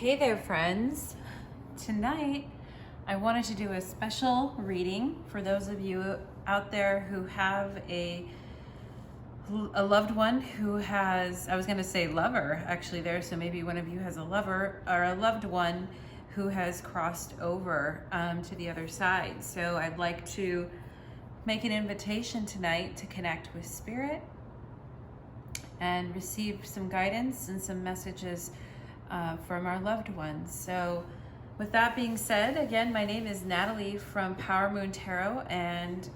Hey there, friends. Tonight, I wanted to do a special reading for those of you out there who have a loved one who has, I was going to say lover actually there, so maybe one of you has a lover or a loved one who has crossed over to the other side. So I'd like to make an invitation tonight to connect with Spirit and receive some guidance and some messages from our loved ones. So with that being said, again, my name is Natalie from Power Moon Tarot, and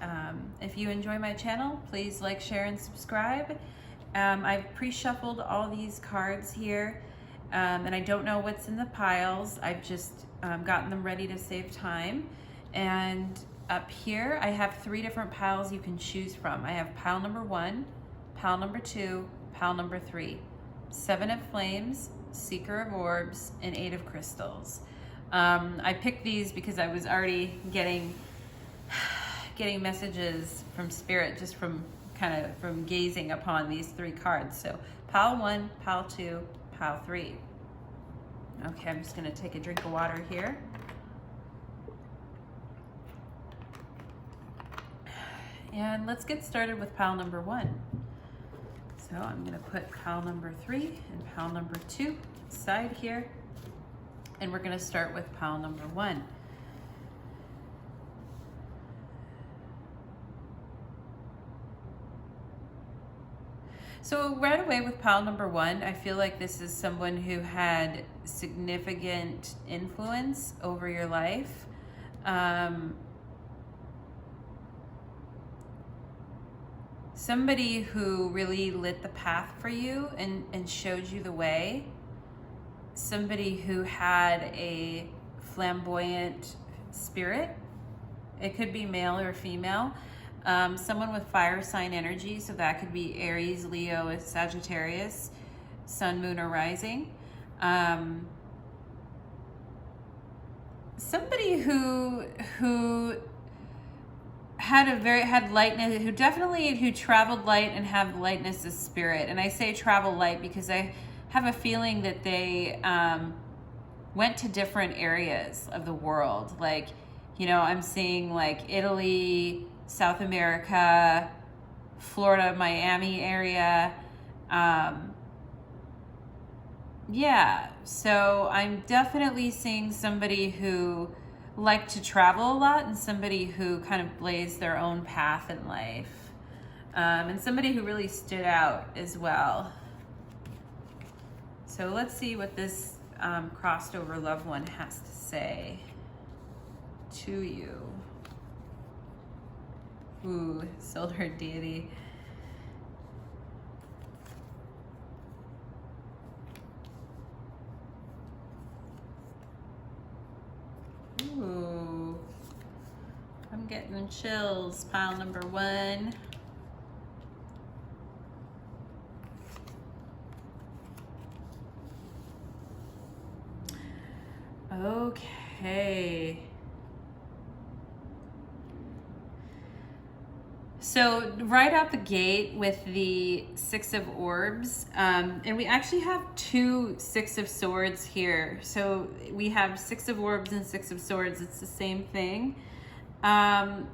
if you enjoy my channel, please like, share, and subscribe. I've pre-shuffled all these cards here, and I don't know what's in the piles. I've just gotten them ready to save time. And up here, I have 3 different piles you can choose from. I have pile number 1, pile number 2, pile number 3, 7 of Flames, Seeker of Orbs, and 8 of Crystals. I picked these because I was already getting messages from Spirit just from gazing upon these 3 cards. So pile 1, pile 2, pile 3. Okay, I'm just gonna take a drink of water here. And let's get started with pile number 1. So I'm gonna put pile number 3 and pile number 2 aside here. And we're gonna start with pile number 1. So right away with pile number 1, I feel like this is someone who had significant influence over your life. Somebody who really lit the path for you and showed you the way. Somebody who had a flamboyant spirit. It could be male or female. Someone with fire sign energy, so that could be Aries, Leo, Sagittarius, Sun, Moon, or Rising. Somebody who had lightness, who traveled light and have lightness of spirit. And I say travel light because I have a feeling that they went to different areas of the world. Like, I'm seeing like Italy, South America, Florida, Miami area. Yeah, so I'm definitely seeing somebody who liked to travel a lot and somebody who kind of blazed their own path in life. And somebody who really stood out as well. So let's see what this crossed over loved one has to say to you. Ooh, solar deity. Ooh, I'm getting chills. Pile number 1. Okay. So right out the gate with the 6 of Orbs, and we actually have 2 6 of Swords here. So we have 6 of Orbs and 6 of Swords. It's the same thing. Then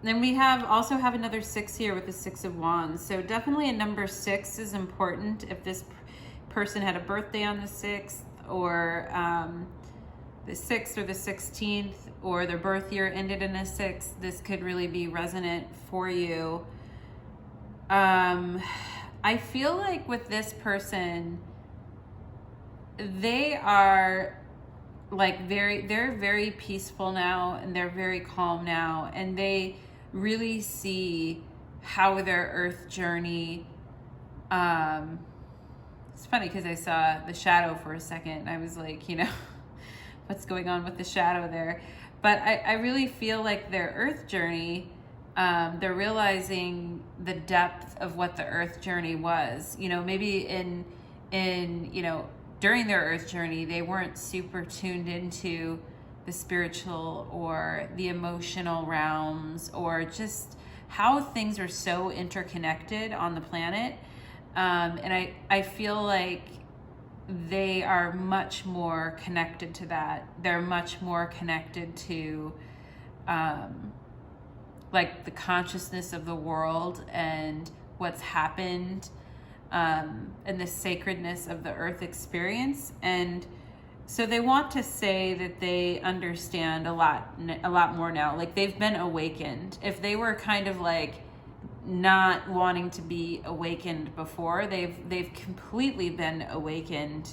we also have another 6 here with the 6 of Wands. So definitely a number 6 is important. If this person had a birthday on the 6th, or the 6th or the 16th, or their birth year ended in a 6th, this could really be resonant for you. I feel like with this person, they are like they're very peaceful now, and they're very calm now, and they really see how their earth journey, it's funny because I saw the shadow for a second. I was like, what's going on with the shadow there? But I really feel like their earth journey, they're realizing the depth of what the earth journey was. Maybe during their earth journey, they weren't super tuned into the spiritual or the emotional realms, or just how things are so interconnected on the planet. And I feel like they are much more connected to that. They're much more connected to like the consciousness of the world and what's happened, and the sacredness of the earth experience. And so they want to say that they understand a lot more now. Like they've been awakened. If they were kind of like not wanting to be awakened before, they've completely been awakened.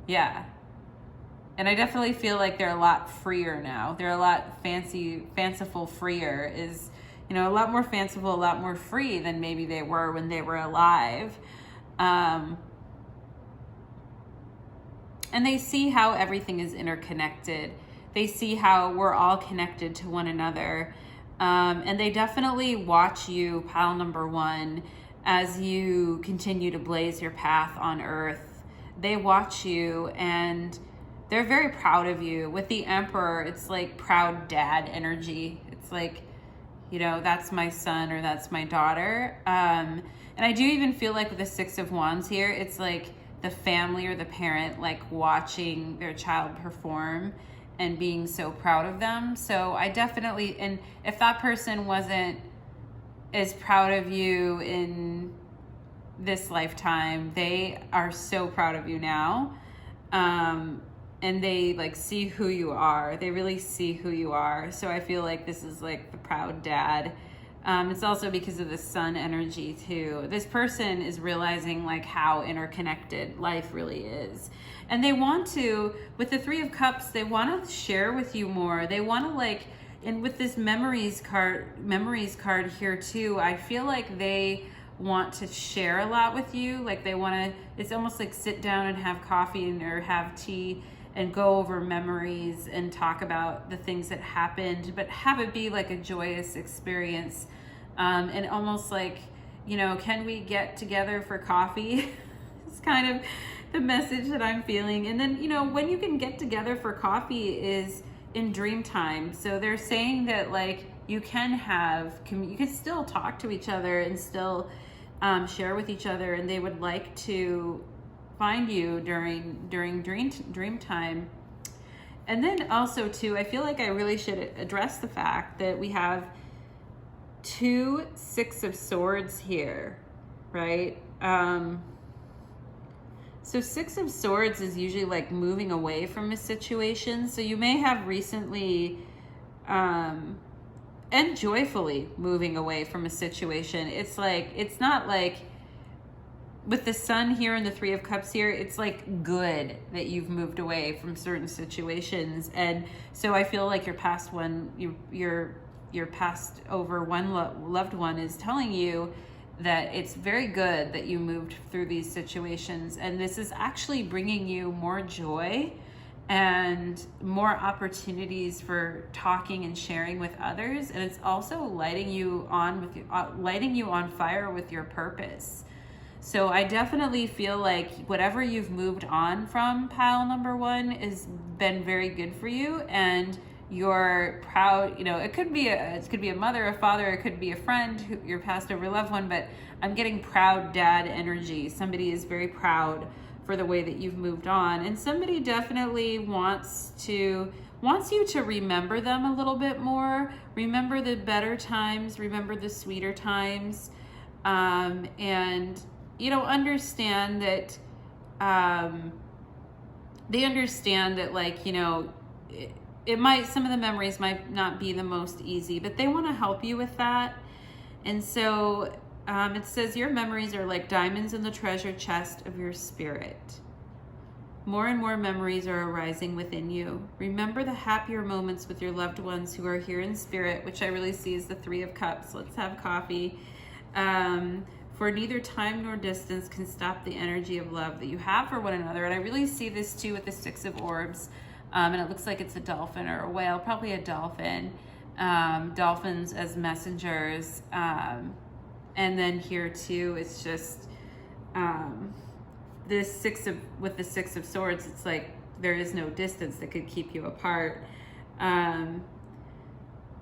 Yeah. And I definitely feel like they're a lot freer now. They're a lot fanciful, freer is, a lot more fanciful, a lot more free than maybe they were when they were alive. And they see how everything is interconnected. They see how we're all connected to one another. And they definitely watch you, pile number one, as you continue to blaze your path on earth. They watch you and they're very proud of you. With the Emperor, it's like proud dad energy. It's like, that's my son or that's my daughter. And I do even feel like with the Six of Wands here, it's like the family or the parent like watching their child perform and being so proud of them. So I definitely, and if that person wasn't as proud of you in this lifetime, they are so proud of you now. And they like see who you are. They really see who you are. So I feel like this is like the proud dad. It's also because of the sun energy too. This person is realizing like how interconnected life really is. And they want to, with the Three of Cups, they want to share with you more. They want to like, and with this memories card here too, I feel like they want to share a lot with you. Like they want to, it's almost like sit down and have coffee or have tea and go over memories and talk about the things that happened, but have it be like a joyous experience. And almost like, can we get together for coffee? It's kind of the message that I'm feeling. And then, when you can get together for coffee is in dream time. So they're saying that like you can still talk to each other and still share with each other, and they would like to find you during dream time. And then also too, I feel like I really should address the fact that we have 2 Six of Swords here, right? So Six of Swords is usually like moving away from a situation. So you may have recently and joyfully moving away from a situation. It's like, it's not like with the Sun here and the Three of Cups here, it's like good that you've moved away from certain situations. And so I feel like your past one, your past over one loved one is telling you that it's very good that you moved through these situations. And this is actually bringing you more joy and more opportunities for talking and sharing with others. And it's also lighting you on fire with your purpose. So I definitely feel like whatever you've moved on from, pile number one, has been very good for you, and you're proud. It could be a mother, a father, it could be a friend, your past over loved one, but I'm getting proud dad energy. Somebody is very proud for the way that you've moved on, and somebody definitely wants you to remember them a little bit more. Remember the better times, remember the sweeter times, and understand that they understand that, like, some of the memories might not be the most easy, but they want to help you with that. And so it says your memories are like diamonds in the treasure chest of your spirit. More and more memories are arising within you. Remember the happier moments with your loved ones who are here in spirit, which I really see is the Three of Cups. Let's have coffee. For neither time nor distance can stop the energy of love that you have for one another. And I really see this too with the Six of Orbs. And it looks like it's a dolphin or a whale, probably a dolphin. Dolphins as messengers. And then here too, it's just with the Six of Swords, it's like there is no distance that could keep you apart.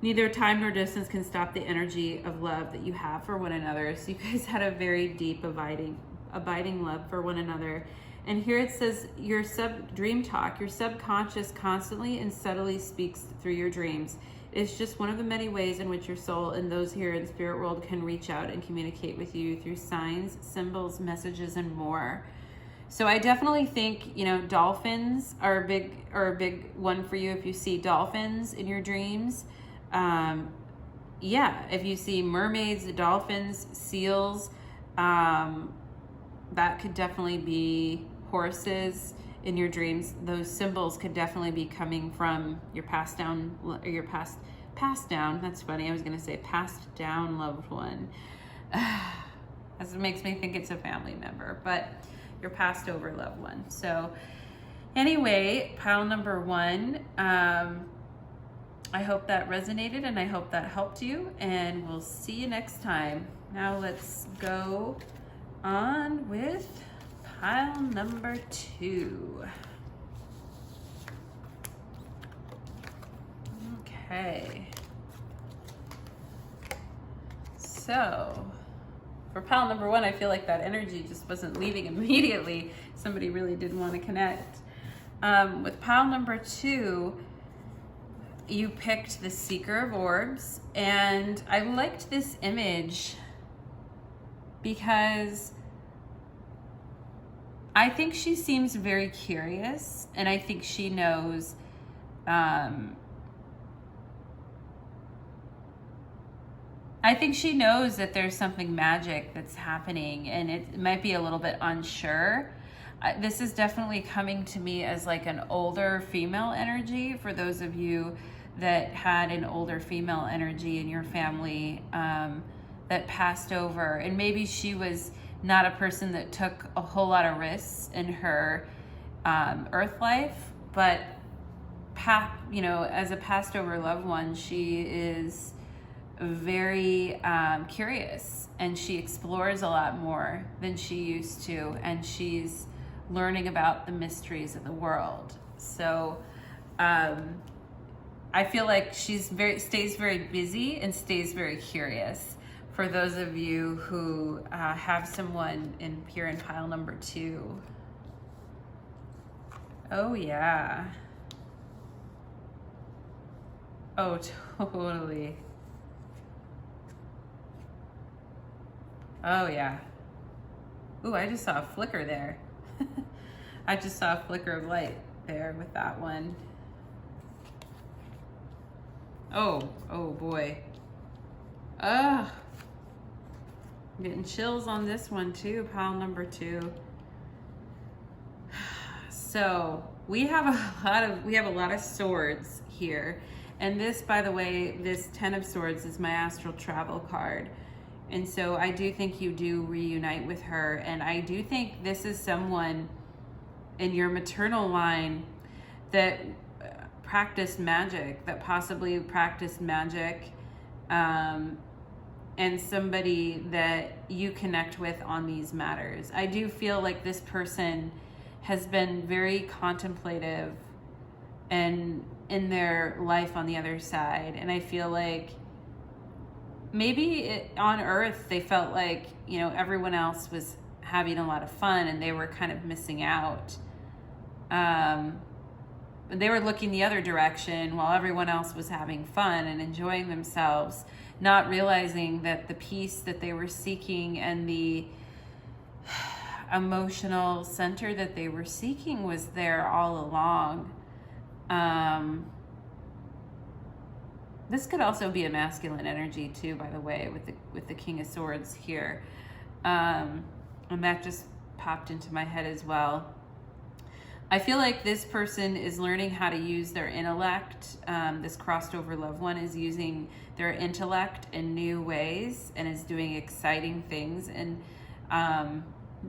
Neither time nor distance can stop the energy of love that you have for one another. So you guys had a very deep, abiding love for one another. And here it says your dream talk, your subconscious constantly and subtly speaks through your dreams. It's just one of the many ways in which your soul and those here in the spirit world can reach out and communicate with you through signs, symbols, messages, and more. So I definitely think, you know, dolphins are a big one for you if you see dolphins in your dreams. Yeah, if you see mermaids, dolphins, seals, that could definitely be horses in your dreams. Those symbols could definitely be coming from your passed down, that's funny, I was gonna say passed down loved one. As it makes me think it's a family member, but your passed over loved one. So anyway, pile number 1, I hope that resonated and I hope that helped you, and we'll see you next time. Now let's go on with pile number 2. Okay. So for pile number 1, I feel like that energy just wasn't leaving immediately. Somebody really did want to connect. With pile number 2, you picked the Seeker of Orbs, and I liked this image because I think she seems very curious, and I think she knows that there's something magic that's happening, and it might be a little bit unsure. This is definitely coming to me as like an older female energy for those of you that had an older female energy in your family that passed over. And maybe she was not a person that took a whole lot of risks in her earth life, but you know, as a passed over loved one, she is very curious, and she explores a lot more than she used to, and she's learning about the mysteries of the world. So I feel like she's stays very busy and stays very curious. For those of you who have someone here in pile number 2. Oh yeah. Oh, totally. Oh yeah. Ooh, I just saw a flicker there. I just saw a flicker of light there with that one. Oh boy. Ugh. I'm getting chills on this one too, pile number 2. So we have a lot of swords here. And this, by the way, this 10 of Swords is my astral travel card. And so I do think you do reunite with her. And I do think this is someone in your maternal line that practiced magic, that possibly practiced magic, and somebody that you connect with on these matters. I do feel like this person has been very contemplative and in their life on the other side. And I feel like maybe on Earth, they felt like, you know, everyone else was having a lot of fun and they were kind of missing out. They were looking the other direction while everyone else was having fun and enjoying themselves, not realizing that the peace that they were seeking and the emotional center that they were seeking was there all along. This could also be a masculine energy too, by the way, with the King of Swords here. And that just popped into my head as well. I feel like this person is learning how to use their intellect. This crossed over loved one is using their intellect in new ways and is doing exciting things. And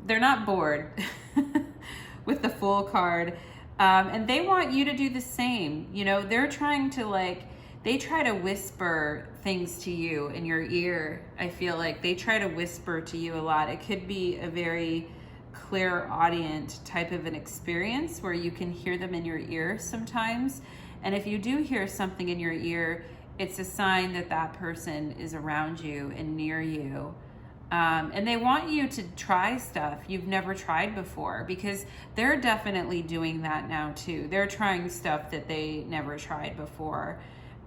they're not bored with the Fool card. And they want you to do the same. You know, they're trying to they try to whisper things to you in your ear. I feel like they try to whisper to you a lot. It could be a very clairaudient type of an experience where you can hear them in your ear sometimes. And if you do hear something in your ear, it's a sign that that person is around you and near you. And they want you to try stuff you've never tried before, because they're definitely doing that now too. They're trying stuff that they never tried before.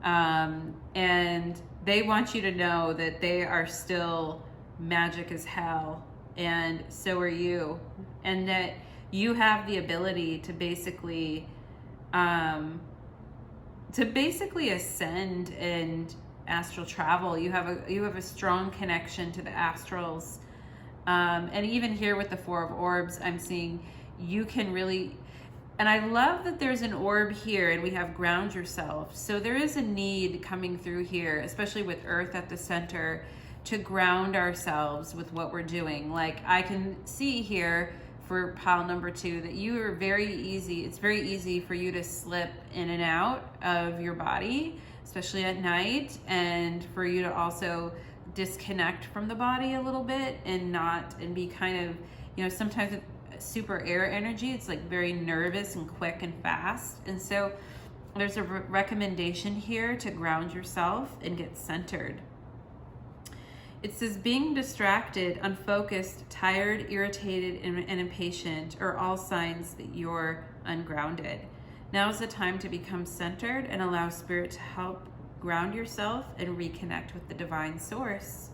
And they want you to know that they are still magic as hell, and so are you. And that you have the ability to basically ascend and astral travel. You have a strong connection to the astrals, and even here with the Four of Orbs, I'm seeing you can really, and I love that there's an orb here, and we have ground yourself. So there is a need coming through here, especially with Earth at the center, to ground ourselves with what we're doing. Like I can see here for pile number 2 that you are it's very easy for you to slip in and out of your body, especially at night, and for you to also disconnect from the body a little bit and be kind of, sometimes with super air energy, it's like very nervous and quick and fast. And so there's a recommendation here to ground yourself and get centered. It says being distracted, unfocused, tired, irritated, and impatient are all signs that you're ungrounded. Now is the time to become centered and allow Spirit to help ground yourself and reconnect with the divine source.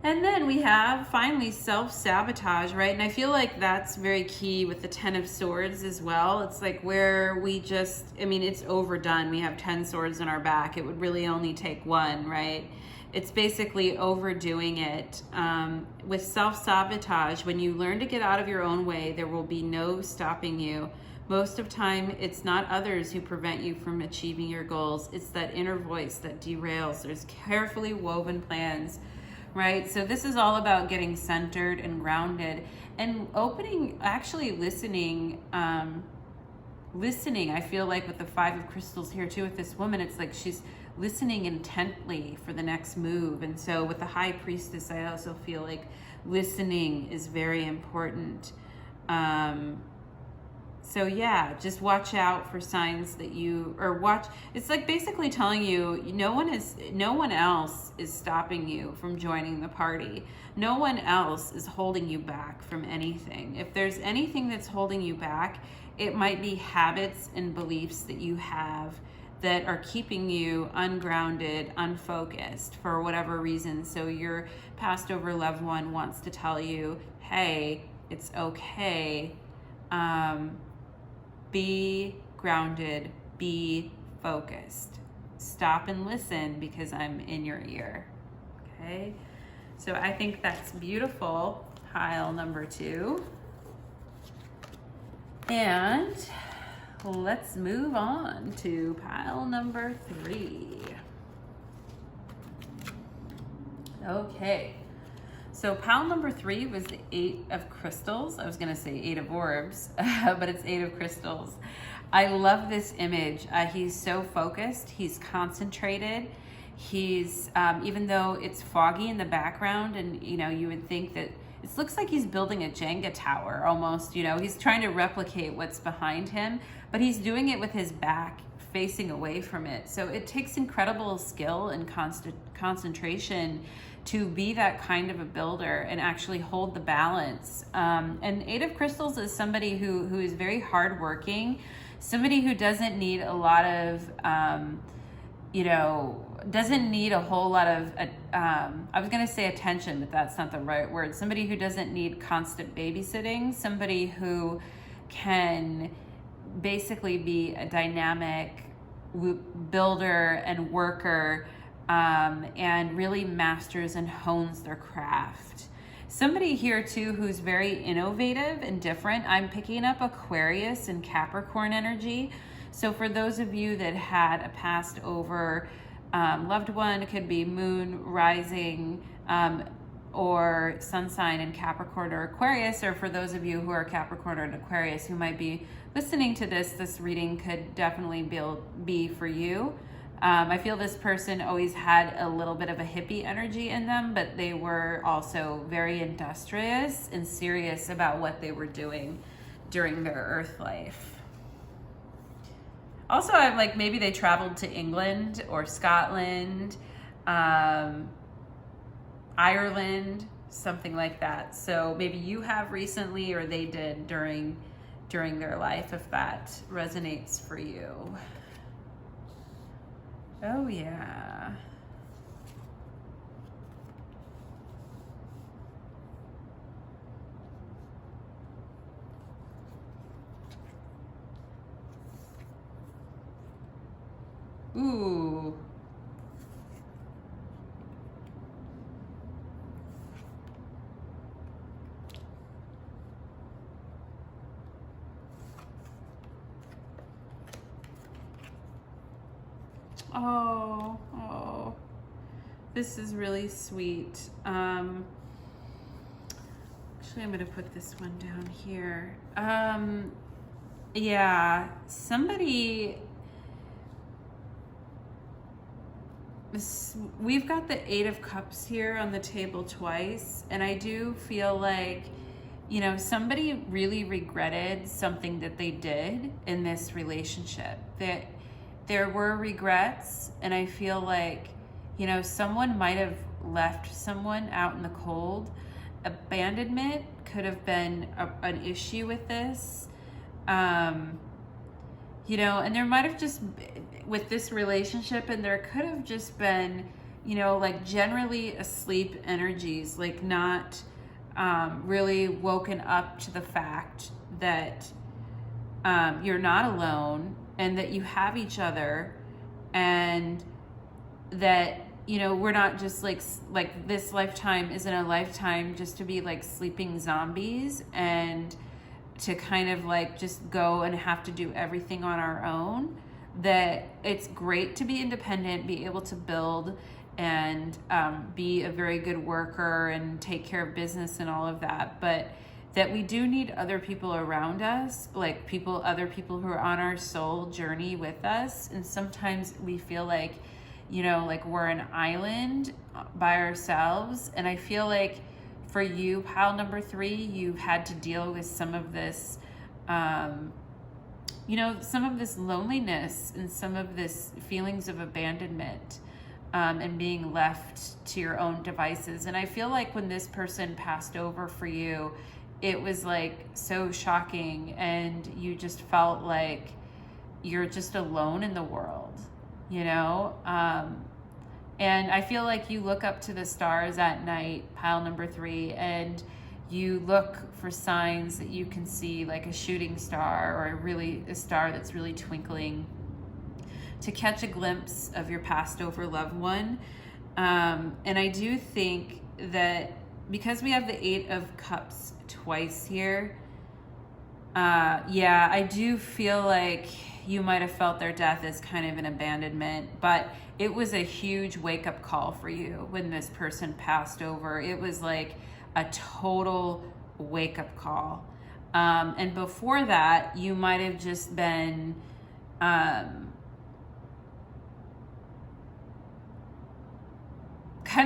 And then we have finally self-sabotage, right? And I feel like that's very key with the 10 of Swords as well. It's like where we it's overdone. We have 10 swords in our back. It would really only take one, right? It's basically overdoing it. With self-sabotage, when you learn to get out of your own way, there will be no stopping you. Most of the time, it's not others who prevent you from achieving your goals. It's that inner voice that derails. There's carefully woven plans, right? So this is all about getting centered and grounded and listening. Listening, I feel like with the 5 of Crystals here too, with this woman, it's like she's listening intently for the next move. And so with the High Priestess, I also feel like listening is very important. So yeah, just watch out for signs that it's like basically telling you no one else is stopping you from joining the party. No one else is holding you back from anything. If there's anything that's holding you back, it might be habits and beliefs that you have that are keeping you ungrounded, unfocused for whatever reason. So your passed over loved one wants to tell you, hey, it's okay. Be grounded, be focused. Stop and listen because I'm in your ear. Okay? So I think that's beautiful, pile number 2. And let's move on to pile number 3. Okay. So pile number 3 was the 8 of Crystals. I was going to say 8 of Orbs, but it's 8 of Crystals. I love this image. He's so focused. He's concentrated. He's, even though it's foggy in the background and, you would think that it looks like he's building a Jenga tower almost, he's trying to replicate what's behind him, but he's doing it with his back facing away from it. So it takes incredible skill and concentration to be that kind of a builder and actually hold the balance. And 8 of Crystals is somebody who is very hardworking, somebody who doesn't need a lot of, doesn't need a whole lot of, I was going to say attention, but that's not the right word. Somebody who doesn't need constant babysitting, somebody who can basically be a dynamic builder and worker, and really masters and hones their craft. Somebody here too who's very innovative and different. I'm picking up Aquarius and Capricorn energy. So for those of you that had a passed over loved one, it could be moon, rising, or sun sign in Capricorn or Aquarius, or for those of you who are Capricorn or Aquarius who might be listening to this reading could definitely be for you. I feel this person always had a little bit of a hippie energy in them, but they were also very industrious and serious about what they were doing during their earth life. Also, I'm like, maybe they traveled to England or Scotland, Ireland, something like that. So maybe you have recently, or they did during their life, if that resonates for you. Oh yeah. Ooh. Oh, this is really sweet. Actually, I'm gonna put this one down here. Yeah, somebody, we've got the Eight of Cups here on the table twice, and I do feel like, you know, somebody really regretted something that they did in this relationship. That there were regrets, and I feel like, you know, someone might have left someone out in the cold. Abandonment could have been an issue with this. You know, and there might have just, with this relationship, and there could have just been, you know, like generally asleep energies, like not really woken up to the fact that you're not alone, and that you have each other, and that, you know, we're not just like this lifetime isn't a lifetime just to be like sleeping zombies and to kind of like just go and have to do everything on our own. That it's great to be independent, be able to build, and be a very good worker and take care of business and all of that, but that we do need other people around us, like other people who are on our soul journey with us. And sometimes we feel like, you know, like we're an island by ourselves. And I feel like for you, pile number 3, you've had to deal with some of this, you know, some of this loneliness and some of this feelings of abandonment, and being left to your own devices. And I feel like when this person passed over for you, it was like so shocking, and you just felt like you're just alone in the world, you know? And I feel like you look up to the stars at night, pile number 3, and you look for signs that you can see, like a shooting star, or a star that's really twinkling, to catch a glimpse of your passed over loved one. And I do think that because we have the Eight of Cups twice here, yeah, I do feel like you might have felt their death as kind of an abandonment, but it was a huge wake-up call for you when this person passed over. It was like a total wake-up call. And before that, you might have just been kind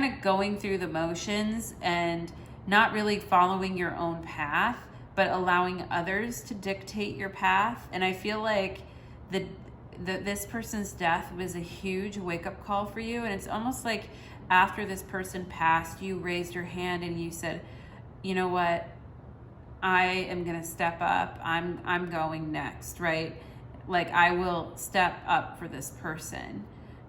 of going through the motions and not really following your own path, but allowing others to dictate your path. And I feel like this person's death was a huge wake-up call for you. And it's almost like after this person passed, you raised your hand and you said, you know what, I am gonna step up. I'm going next, right? Like, I will step up for this person.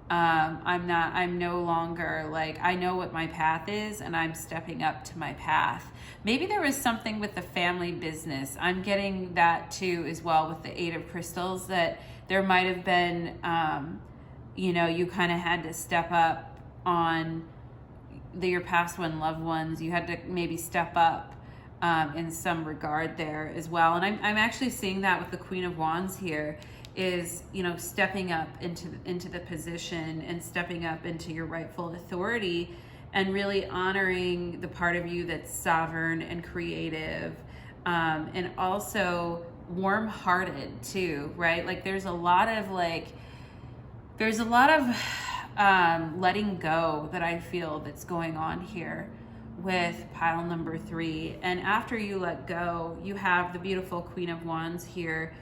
I'm no longer like, I know what my path is, and I'm stepping up to my path. Maybe there was something with the family business. I'm getting that too as well with the Eight of Crystals, that there might have been, you know, you kind of had to step up on your past one, loved ones. You had to maybe step up in some regard there as well. And I'm actually seeing that with the Queen of Wands here, is, you know, stepping up into the position and stepping up into your rightful authority, and really honoring the part of you that's sovereign and creative, and also warm-hearted too, right? Like there's a lot of letting go that I feel that's going on here with pile number 3. And after you let go, you have the beautiful Queen of Wands here,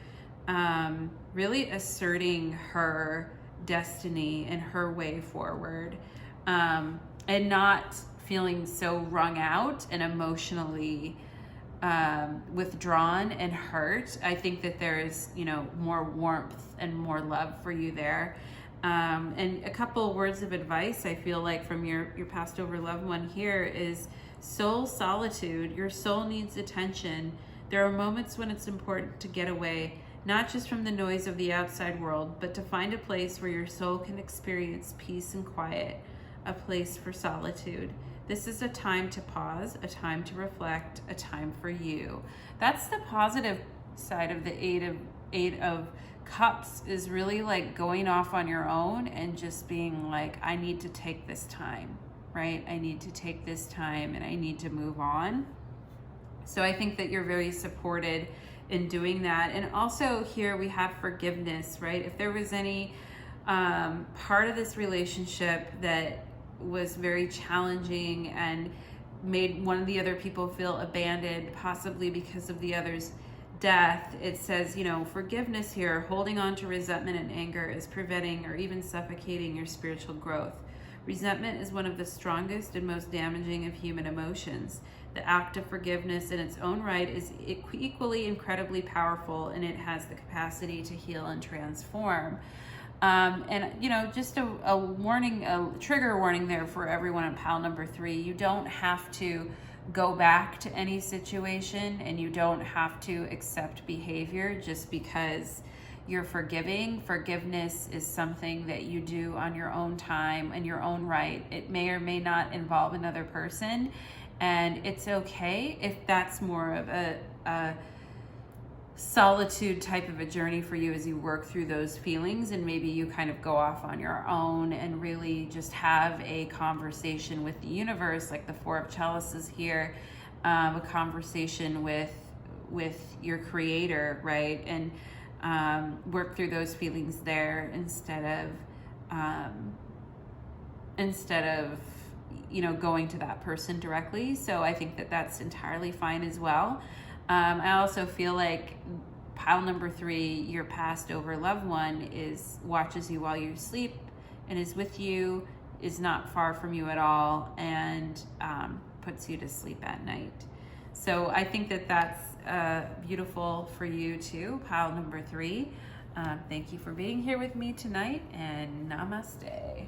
really asserting her destiny and her way forward, and not feeling so wrung out and emotionally withdrawn and hurt. I think that there is, more warmth and more love for you there. And a couple words of advice I feel like from your passed over loved one here is soul solitude. Your soul needs attention. There are moments when it's important to get away, not just from the noise of the outside world, but to find a place where your soul can experience peace and quiet, a place for solitude. This is a time to pause, a time to reflect, a time for you. That's the positive side of the Eight of Cups, is really like going off on your own and just being like, I need to take this time, right? I need to take this time and I need to move on. So I think that you're very supported in doing that. And also here we have forgiveness, right? If there was any part of this relationship that was very challenging and made one of the other people feel abandoned, possibly because of the other's death, it says, forgiveness here, holding on to resentment and anger is preventing or even suffocating your spiritual growth. Resentment is one of the strongest and most damaging of human emotions. The act of forgiveness in its own right is equally incredibly powerful, and it has the capacity to heal and transform. And just a warning, a trigger warning there for everyone on pile number 3. You don't have to go back to any situation, and you don't have to accept behavior just because you're forgiving. Forgiveness is something that you do on your own time and your own right. It may or may not involve another person, and it's okay if that's more of a solitude type of a journey for you as you work through those feelings, and maybe you kind of go off on your own and really just have a conversation with the universe, like the Four of Chalices here, a conversation with your creator, right? And work through those feelings there instead of going to that person directly. So I think that that's entirely fine as well. I also feel like pile number 3, your passed over loved one, watches you while you sleep and is with you, is not far from you at all, and puts you to sleep at night. So I think that that's beautiful for you too, pile number 3. Thank you for being here with me tonight, and namaste.